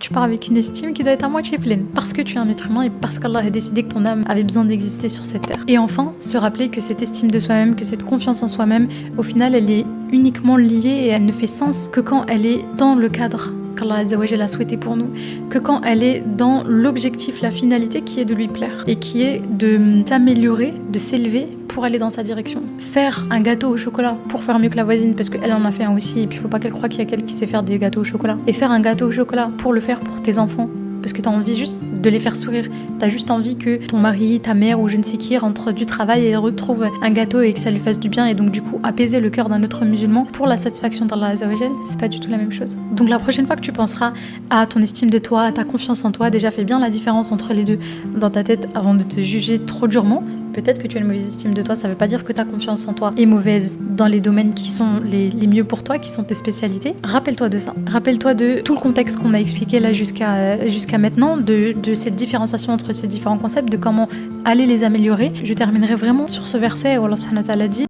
tu pars avec une estime qui doit être à moitié pleine. Parce que tu es un être humain et parce qu'Allah a décidé que ton âme avait besoin d'exister sur cette terre. Et enfin, se rappeler que cette estime de soi-même, que cette confiance en soi-même, au final, elle est uniquement liée et elle ne fait sens que quand elle est dans le cadre qu'Allah Azzawajal a souhaité pour nous, que quand elle est dans l'objectif, la finalité qui est de lui plaire et qui est de s'améliorer, de s'élever pour aller dans sa direction. Faire un gâteau au chocolat pour faire mieux que la voisine parce qu'elle en a fait un aussi et puis faut pas qu'elle croie qu'il y a quelqu'un qui sait faire des gâteaux au chocolat. Et faire un gâteau au chocolat pour le faire pour tes enfants parce que t'as envie juste de les faire sourire. T'as juste envie que ton mari, ta mère ou je ne sais qui rentre du travail et retrouve un gâteau et que ça lui fasse du bien et donc du coup apaiser le cœur d'un autre musulman pour la satisfaction d'Allah Azzawajal, c'est pas du tout la même chose. Donc la prochaine fois que tu penseras à ton estime de toi, à ta confiance en toi, déjà fais bien la différence entre les deux dans ta tête avant de te juger trop durement. Peut-être que tu as une mauvaise estime de toi, ça veut pas dire que ta confiance en toi est mauvaise dans les domaines qui sont les mieux pour toi, qui sont tes spécialités. Rappelle-toi de ça. Rappelle-toi de tout le contexte qu'on a expliqué là jusqu'à maintenant, de cette différenciation entre ces différents concepts, de comment aller les améliorer. Je terminerai vraiment sur ce verset où Allah subhanahu wa ta'ala dit